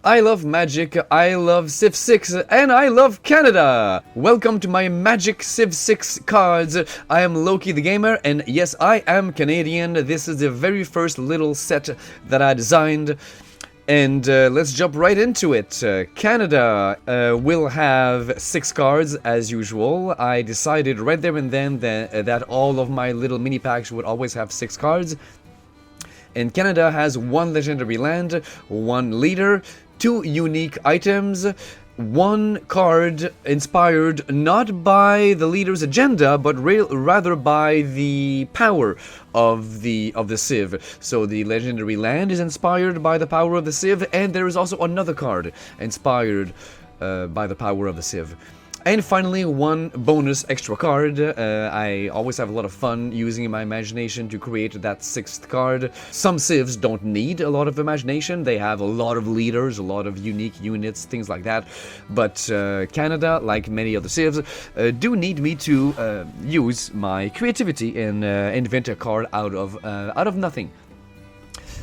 I love Magic, I love Civ 6, and I love Canada! Welcome to my Magic Civ 6 cards. I am Loki the Gamer, and yes, I am Canadian. This is the very first little set that I designed. And let's jump right into it. Canada will have 6 cards as usual. I decided right there and then that all of my little mini packs would always have 6 cards. And Canada has 1 legendary land, 1 leader, 2 unique items, 1 card inspired not by the leader's agenda, but rather by the power of the Civ. So the legendary land is inspired by the power of the Civ, and there is also another card inspired by the power of the Civ. And finally, 1 bonus extra card. I always have a lot of fun using my imagination to create that 6th card. Some civs don't need a lot of imagination. They have a lot of leaders, a lot of unique units, things like that. But Canada, like many other civs, do need me to use my creativity and invent a card out of nothing.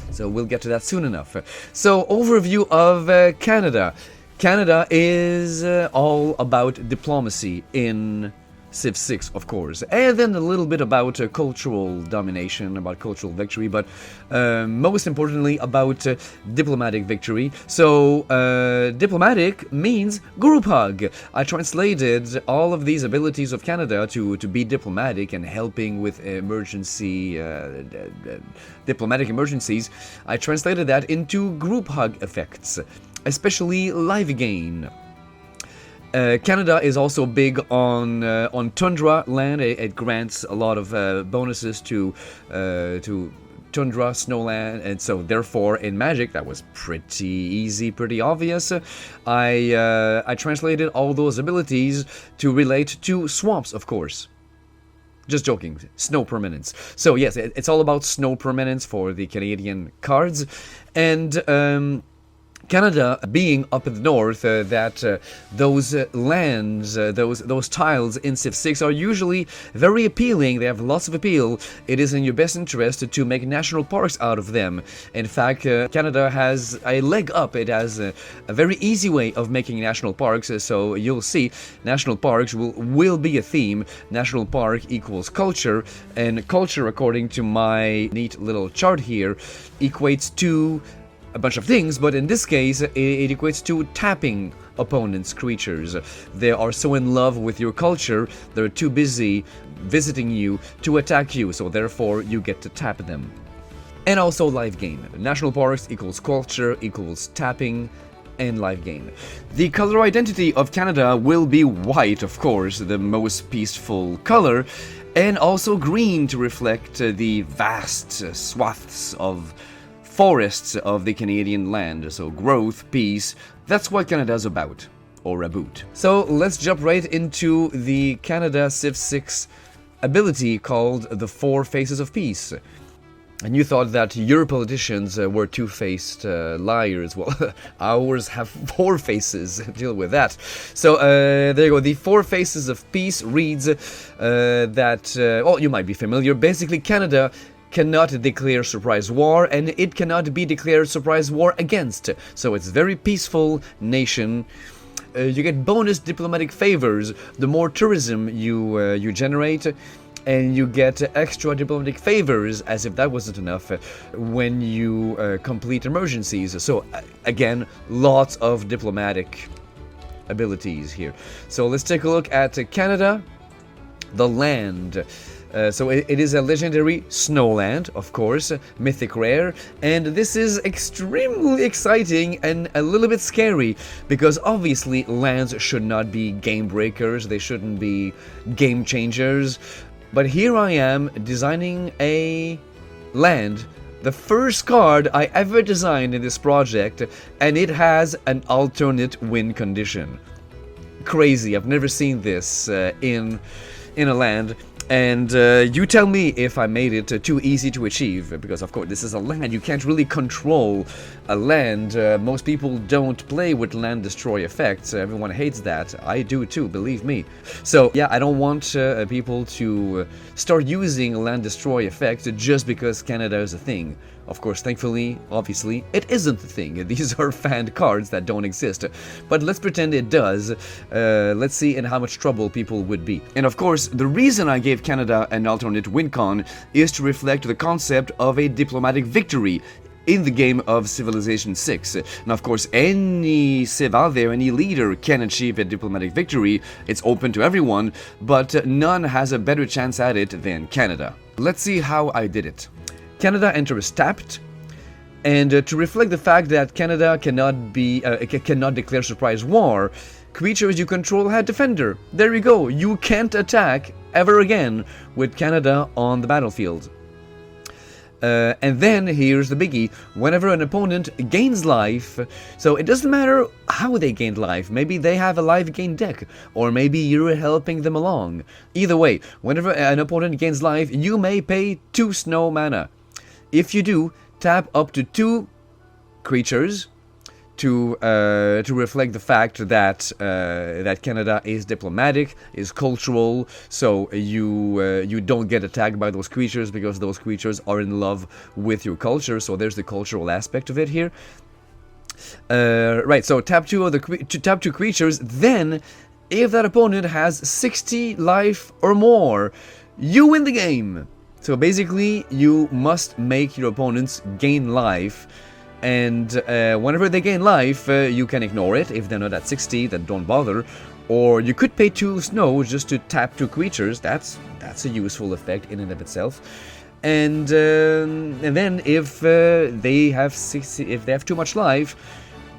So we'll get to that soon enough. So, overview of Canada. Canada is all about diplomacy in Civ 6, of course, and then a little bit about cultural domination, about cultural victory, but most importantly about diplomatic victory. So, diplomatic means group hug. I translated all of these abilities of Canada to be diplomatic and helping with diplomatic emergencies. I translated that into group hug effects, especially live gain. Canada is also big on tundra land. It grants a lot of bonuses to tundra, snowland, and so therefore in Magic that was pretty easy, pretty obvious. I translated all those abilities to relate to swamps, of course. Just joking, snow permanence. So yes, it's all about snow permanence for the Canadian cards, and Canada being up in the north, those lands, those tiles in Civ 6 are usually very appealing. They have lots of appeal. It is in your best interest to make national parks out of them. In fact, Canada has a leg up. It has a very easy way of making national parks. So you'll see, national parks will be a theme. National park equals culture, and culture, according to my neat little chart here, equates to a bunch of things, but in this case, it equates to tapping opponents' creatures. They are so in love with your culture, they're too busy visiting you to attack you, so therefore you get to tap them. And also live gain. National parks equals culture equals tapping and live gain. The color identity of Canada will be white, of course, the most peaceful color, and also green to reflect the vast swaths of forests of the Canadian land. So growth, peace, that's what Canada's about, or about. So let's jump right into the Canada Civ 6 ability called the 4 Faces of Peace. And you thought that your politicians were two-faced liars. Well, ours have 4 faces. Deal with that. So there you go. The 4 Faces of Peace reads that, you might be familiar. Basically, Canada cannot declare surprise war, and it cannot be declared surprise war against. So it's very peaceful nation. You get bonus diplomatic favors the more tourism you generate, and you get extra diplomatic favors, as if that wasn't enough, when you complete emergencies. So again, lots of diplomatic abilities here. So let's take a look at Canada, the land. So it is a legendary snowland, of course, mythic rare, and this is extremely exciting and a little bit scary, because obviously lands should not be game breakers, they shouldn't be game changers, but here I am designing a land, the first card I ever designed in this project, and it has an alternate win condition. Crazy, I've never seen this in a land. And you tell me if I made it too easy to achieve, because of course this is a land. You can't really control a land. Most people don't play with land destroy effects. Everyone hates that. I do too, believe me. So yeah, I don't want people to start using land destroy effect just because Canada is a thing. Of course, thankfully, obviously, it isn't a thing. These are fan cards that don't exist. But let's pretend it does. Let's see in how much trouble people would be. And of course, the reason I gave Canada an alternate win con is to reflect the concept of a diplomatic victory in the game of Civilization 6. Now, of course, any civ out there, any leader can achieve a diplomatic victory. It's open to everyone, but none has a better chance at it than Canada. Let's see how I did it. Canada enters tapped, and to reflect the fact that Canada cannot declare surprise war, creatures you control had defender. There you go. You can't attack ever again with Canada on the battlefield. And then here's the biggie. Whenever an opponent gains life, so it doesn't matter how they gained life. Maybe they have a life gain deck, or maybe you're helping them along. Either way, whenever an opponent gains life, you may pay 2 snow mana. If you do, tap up to 2 creatures to reflect the fact that that Canada is diplomatic, is cultural, so you don't get attacked by those creatures because those creatures are in love with your culture. So there's the cultural aspect of it here. Right. So tap 2 creatures. Then, if that opponent has 60 life or more, you win the game. So basically, you must make your opponents gain life, and whenever they gain life, you can ignore it. If they're not at 60, then don't bother. Or you could pay 2 snow just to tap 2 creatures. That's a useful effect in and of itself. And then if they have too much life,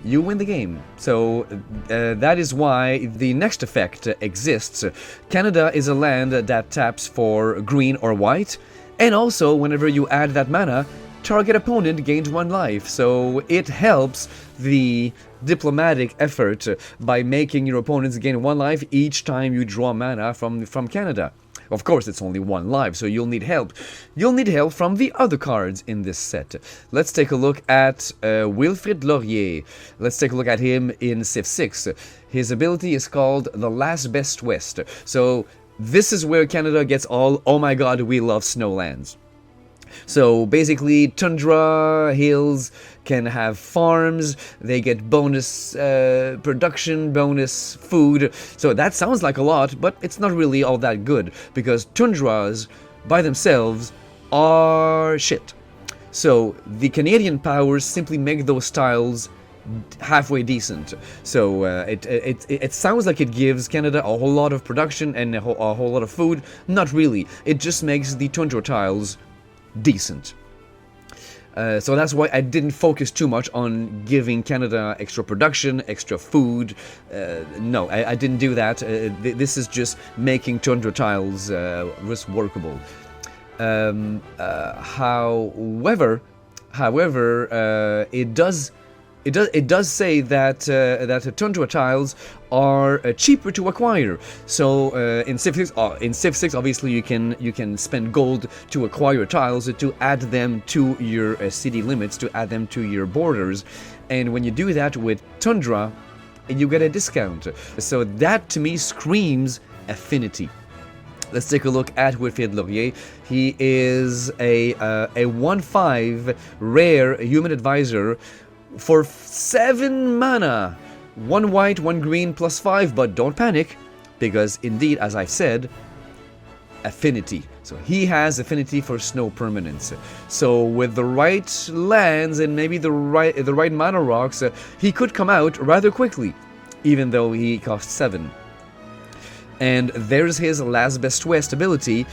you win the game. So that is why the next effect exists. Canada is a land that taps for green or white, and also whenever you add that mana, target opponent gains 1 life. So it helps the diplomatic effort by making your opponents gain 1 life each time you draw mana from Canada. Of course, it's only 1 life, so you'll need help. You'll need help from the other cards in this set. Let's take a look at Wilfrid Laurier. Let's take a look at him in Civ 6. His ability is called the Last Best West. So this is where Canada gets all, oh my god, we love snowlands. So basically, tundra hills can have farms, they get bonus production, bonus food. So that sounds like a lot, but it's not really all that good, because tundras by themselves are shit. So the Canadian powers simply make those tiles halfway decent. So it sounds like it gives Canada a whole lot of production and a whole lot of food. Not really. It just makes the tundra tiles decent. So that's why I didn't focus too much on giving Canada extra production, extra food. No, I didn't do that. This is just making tundra tiles workable. However, it does say that tundra tiles are cheaper to acquire. So in Civ 6, obviously you can spend gold to acquire tiles, to add them to your city limits, to add them to your borders, and when you do that with tundra, you get a discount. So that to me screams affinity. Let's take a look at Wilfrid Laurier. He is a 1/5 rare human advisor for 7 mana. 1 white, 1 green, +5, but don't panic, because indeed, as I've said, affinity. So he has affinity for snow permanence. So with the right lands and maybe the right mana rocks, he could come out rather quickly, even though he costs 7. And there's his Last Best West ability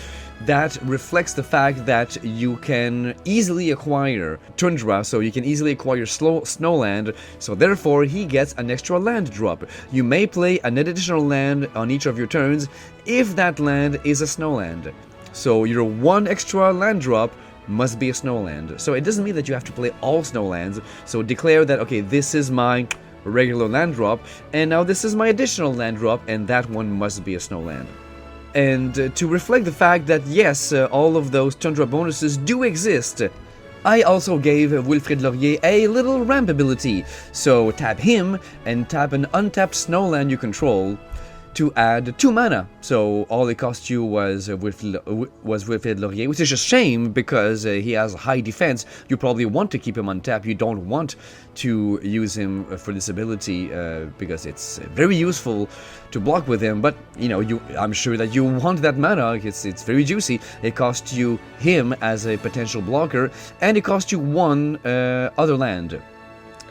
that reflects the fact that you can easily acquire tundra, so you can easily acquire snowland, so therefore he gets an extra land drop. You may play an additional land on each of your turns if that land is a snowland. So your 1 extra land drop must be a snowland. So it doesn't mean that you have to play all snowlands, so declare that, okay, this is my regular land drop, and now this is my additional land drop, and that one must be a snowland. And to reflect the fact that yes, all of those Tundra bonuses do exist, I also gave Wilfrid Laurier a little ramp ability, so tap him and tap an untapped snowland you control to add 2 mana. So all it cost you was Wilfrid Laurier, which is a shame because he has high defense. You probably want to keep him untapped. You don't want to use him for this ability because it's very useful to block with him. But you know, I'm sure that you want that mana. It's very juicy. It costs you him as a potential blocker, and it costs you 1 other land.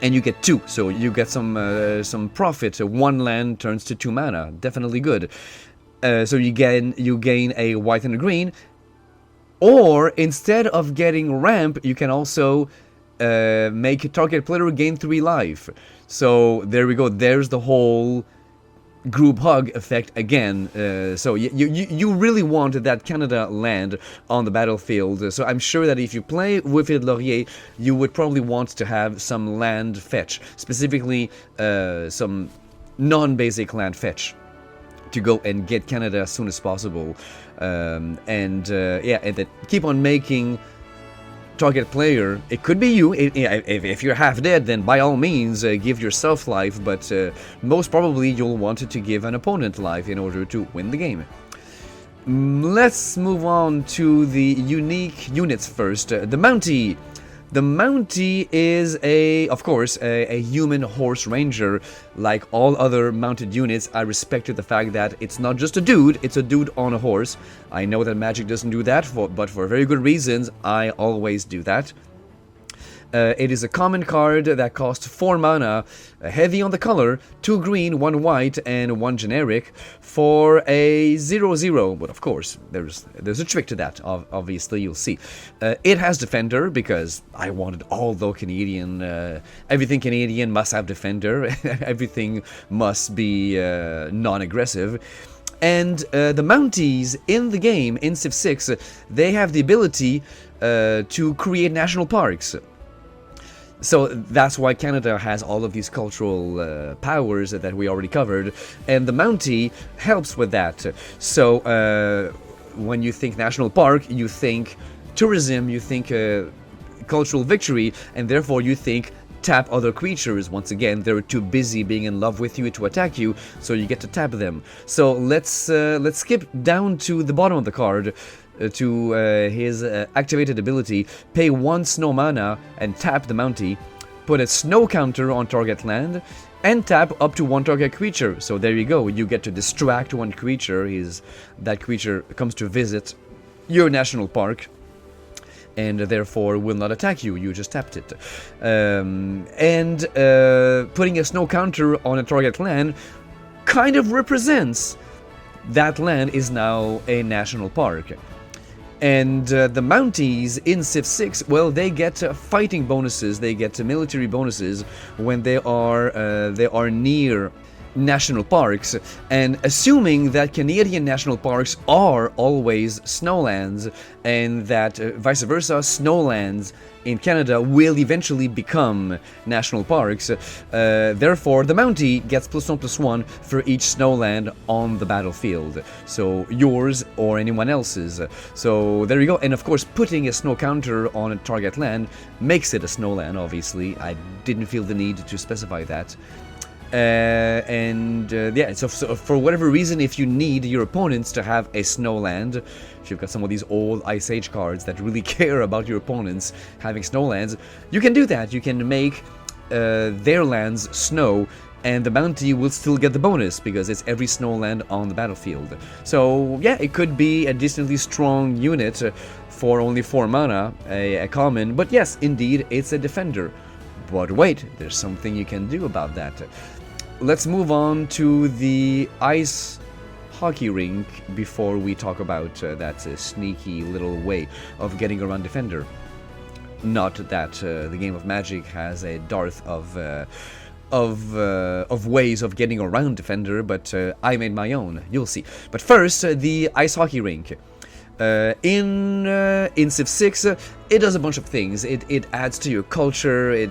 And you get 2, so you get some profit. 1 land turns to 2 mana, definitely good. So you gain a white and a green, or instead of getting ramp, you can also make a target player gain 3 life. So there we go. There's the whole group hug effect again. So you really want that Canada land on the battlefield. So I'm sure that if you play Wilfrid Laurier, you would probably want to have some land fetch, specifically some non-basic land fetch, to go and get Canada as soon as possible. And then keep on making target player. It could be you. If you're half dead, then by all means give yourself life, but most probably you'll want to give an opponent life in order to win the game. Let's move on to the unique units first. The Mountie. The Mountie is of course, a human horse ranger. Like all other mounted units, I respected the fact that it's not just a dude, it's a dude on a horse. I know that Magic doesn't do that, but for very good reasons, I always do that. It is a common card that costs 4 mana, heavy on the color, 2 green, 1 white, and 1 generic for a 0/0. But of course, there's a trick to that, obviously, you'll see. It has Defender, because I wanted all the Canadian, everything Canadian must have Defender, everything must be non-aggressive. And the Mounties in the game, in Civ 6, they have the ability to create national parks. So that's why Canada has all of these cultural powers that we already covered, and the Mountie helps with that. So when you think national park, you think tourism, you think cultural victory, and therefore you think tap other creatures. Once again, they're too busy being in love with you to attack you, so you get to tap them. So let's skip down to the bottom of the card. To his activated ability, pay 1 snow mana and tap the Mountie, put a snow counter on target land, and tap up to 1 target creature. So there you go, you get to distract 1 creature. That creature comes to visit your national park, and therefore will not attack you, you just tapped it. Putting a snow counter on a target land kind of represents that land is now a national park. And the Mounties in Civ 6, well, they get fighting bonuses, they get military bonuses when they are near national parks, and assuming that Canadian national parks are always snowlands, and that vice versa, snowlands in Canada will eventually become national parks. Therefore, the Mountie gets +1/+1 for each snowland on the battlefield. So yours or anyone else's. So there you go. And of course, putting a snow counter on a target land makes it a snowland, obviously. I didn't feel the need to specify that. So for whatever reason, if you need your opponents to have a snowland, if you've got some of these old Ice Age cards that really care about your opponents having snowlands, you can do that. You can make their lands snow, and the Mountie will still get the bonus because it's every snowland on the battlefield. So yeah, it could be a decently strong unit for only 4 mana, a common, but yes, indeed, it's a defender. But wait, there's something you can do about that. Let's move on to the ice hockey rink before we talk about that sneaky little way of getting around Defender. Not that the game of Magic has a dearth of ways of getting around Defender, but I made my own. You'll see. But first, the ice hockey rink. In Civ 6, it does a bunch of things. It adds to your culture. It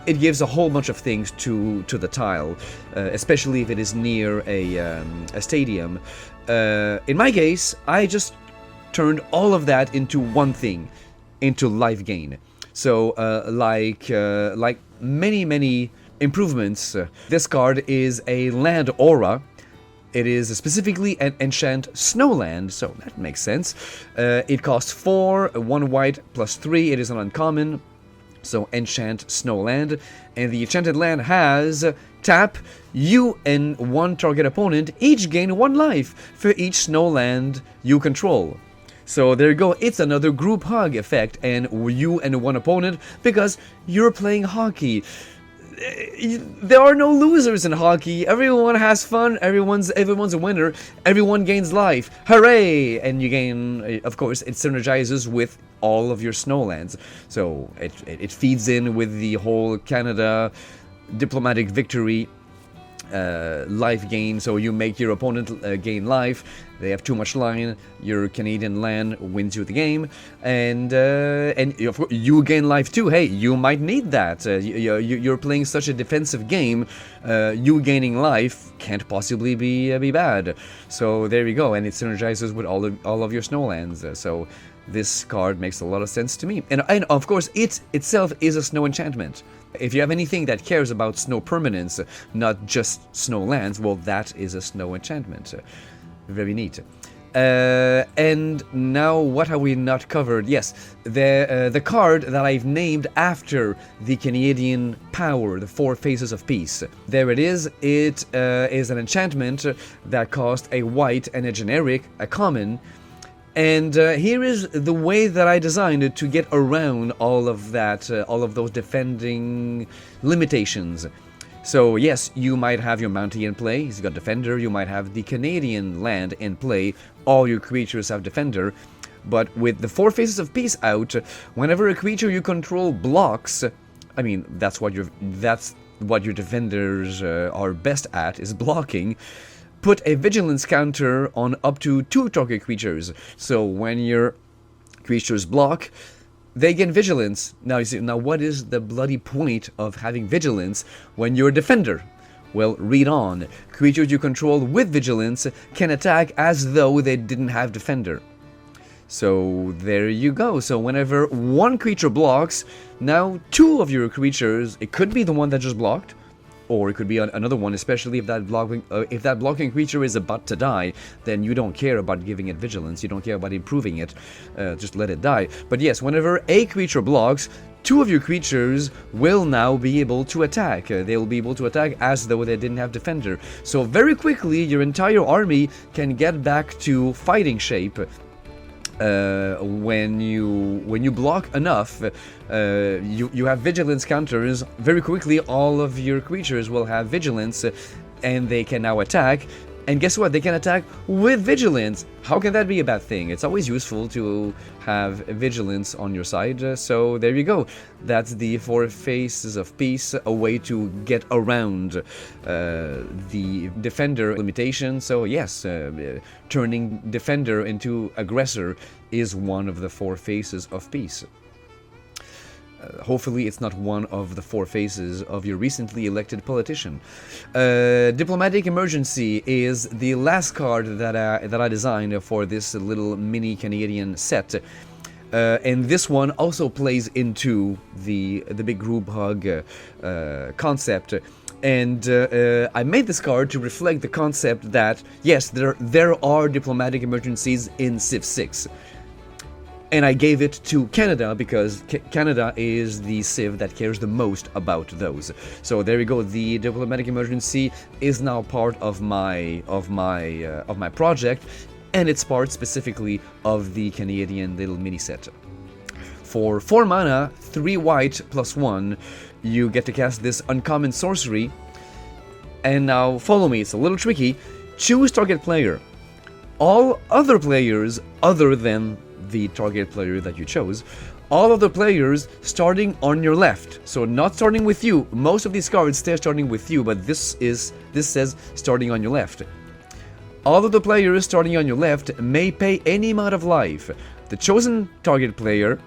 it gives a whole bunch of things to the tile, especially if it is near a stadium. In my case, I just turned all of that into one thing, into life gain. So, like many improvements, this card is a land aura. It is specifically an enchant snowland, so that makes sense. It costs 4, 1 white plus 3. It is an uncommon, so enchant snowland. And the enchanted land has tap. You and one target opponent each gain 1 life for each snowland you control. So there you go, it's another group hug effect, and you and one opponent, because you're playing hockey. There are no losers in hockey. Everyone has fun. Everyone's a winner. Everyone gains life. Hooray! And you gain, of course, it synergizes with all of your snowlands. So it feeds in with the whole Canada diplomatic victory life gain. So you make your opponent gain life. They have too much line. Your Canadian land wins you the game, and you gain life too. Hey, you might need that. You're playing such a defensive game. You gaining life can't possibly be bad. So there you go, and it synergizes with all of your snowlands. So this card makes a lot of sense to me, and of course it itself is a snow enchantment. If you have anything that cares about snow permanence, not just snowlands, well, that is a snow enchantment. Very neat. And now, what have we not covered? Yes, the card that I've named after the Canadian power, the 4 Faces of Peace. There it is. It is an enchantment that cost a white and a generic, a common. And here is the way that I designed it to get around all of that, all of those defending limitations. So yes, you might have your Mountie in play, he's got Defender, you might have the Canadian land in play, all your creatures have Defender, but with the 4 Faces of Peace out, whenever a creature you control blocks, I mean, that's what your defenders are best at, is blocking. Put a vigilance counter on up to 2 target creatures. So when your creatures block, they gain vigilance. Now you see, now what is the bloody point of having vigilance when you're a defender? Well, read on. Creatures you control with vigilance can attack as though they didn't have defender. So there you go. So whenever one creature blocks, now 2 of your creatures, it could be the one that just blocked, or it could be another one, especially if that blocking creature is about to die, then you don't care about giving it vigilance, you don't care about improving it, just let it die. But yes, whenever a creature blocks, 2 of your creatures will now be able to attack. They will be able to attack as though they didn't have defender. So very quickly, your entire army can get back to fighting shape. When you block enough, you have vigilance counters. Very quickly, all of your creatures will have vigilance, and they can now attack. And guess what? They can attack with vigilance. How can that be a bad thing? It's always useful to have vigilance on your side. So there you go. That's the 4 Faces of Peace, a way to get around the defender limitation. So yes, turning defender into aggressor is one of the 4 Faces of Peace. Hopefully it's not one of the 4 faces of your recently elected politician. Diplomatic Emergency is the last card that I designed for this little mini Canadian set. And this one also plays into the big group hug concept. And I made this card to reflect the concept that, yes, there are diplomatic emergencies in Civ 6. And I gave it to Canada because Canada is the civ that cares the most about those. So there you go. The diplomatic emergency is now part of my project, and it's part specifically of the Canadian little mini set. For 4 mana, 3 white plus 1, you get to cast this uncommon sorcery. And now follow me. It's a little tricky. Choose target player. All other players other than the target player that you chose, all of the players starting on your left, so not starting with you. Most of these cards stay starting with you, but this says starting on your left. All of the players starting on your left may pay any amount of life. The chosen target player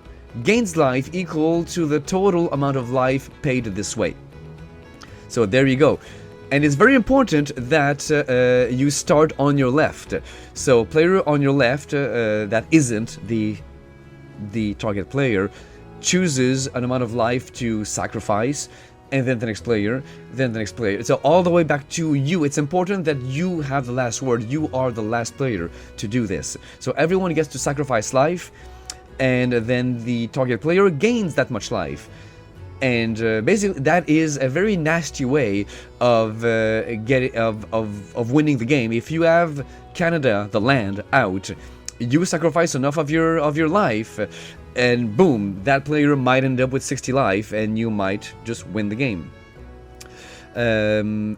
gains life equal to the total amount of life paid this way. So there you go. And it's very important that you start on your left. So player on your left that isn't the target player chooses an amount of life to sacrifice, and then the next player, then the next player. So all the way back to you. It's important that you have the last word. You are the last player to do this. So everyone gets to sacrifice life, and then the target player gains that much life. And basically, that is a very nasty way of winning the game. If you have Canada, the land, out, you sacrifice enough of your life, and boom, that player might end up with 60 life, and you might just win the game. And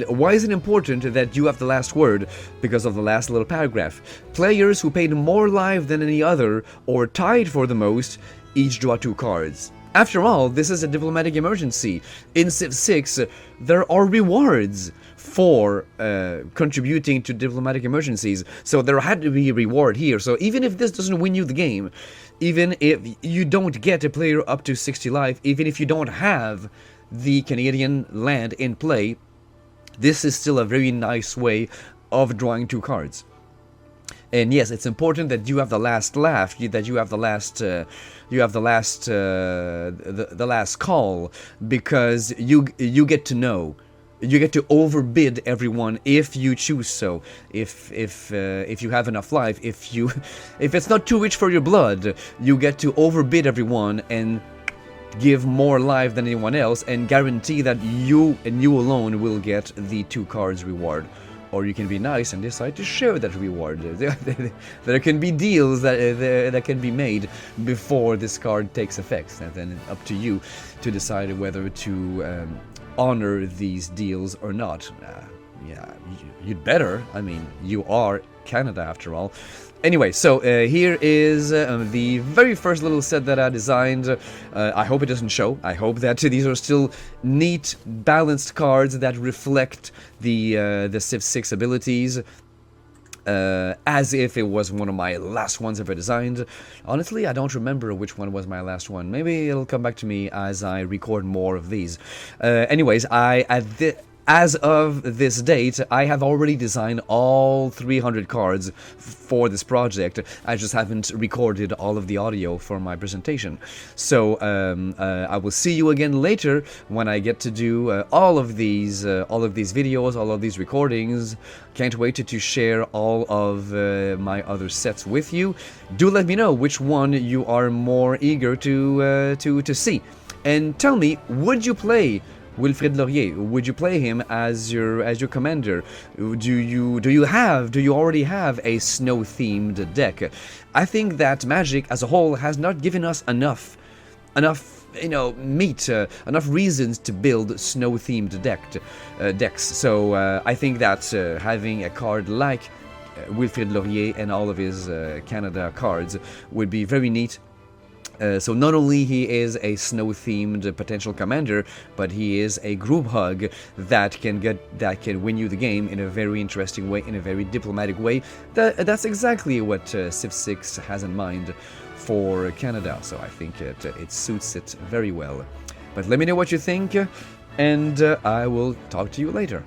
why is it important that you have the last word? Because of the last little paragraph. Players who paid more life than any other, or tied for the most, each draw 2 cards. After all, this is a diplomatic emergency. In Civ 6, there are rewards for contributing to diplomatic emergencies, so there had to be a reward here. So even if this doesn't win you the game, even if you don't get a player up to 60 life, even if you don't have the Canadian land in play, this is still a very nice way of drawing 2 cards. And yes, it's important that you have the last laugh, that you have the last call, because you get to know, you get to overbid everyone if you choose so. If you have enough life, if it's not too rich for your blood, you get to overbid everyone and give more life than anyone else, and guarantee that you and you alone will get the 2 cards reward. Or you can be nice and decide to share that reward. There can be deals that can be made before this card takes effect, and then up to you to decide whether to honor these deals or not. Yeah, you'd better. I mean, you are Canada after all. Anyway, so here is the very first little set that I designed. I hope it doesn't show. I hope that these are still neat, balanced cards that reflect the Civ 6 abilities, as if it was one of my last ones ever designed. Honestly, I don't remember which one was my last one. Maybe it'll come back to me as I record more of these. Anyways, as of this date, I have already designed all 300 cards for this project. I just haven't recorded all of the audio for my presentation. So I will see you again later when I get to do all of these videos, all of these recordings. Can't wait to share all of my other sets with you. Do let me know which one you are more eager to see, and tell me, would you play Wilfrid Laurier? Would you play him as your commander? Do you already have a snow-themed deck? I think that Magic as a whole has not given us enough meat, enough reasons to build snow-themed decks. So I think that having a card like Wilfrid Laurier and all of his Canada cards would be very neat. So not only he is a snow-themed potential commander, but he is a group hug that can win you the game in a very interesting way, in a very diplomatic way. That's exactly what Civ 6 has in mind for Canada. So I think it suits it very well. But let me know what you think, and I will talk to you later.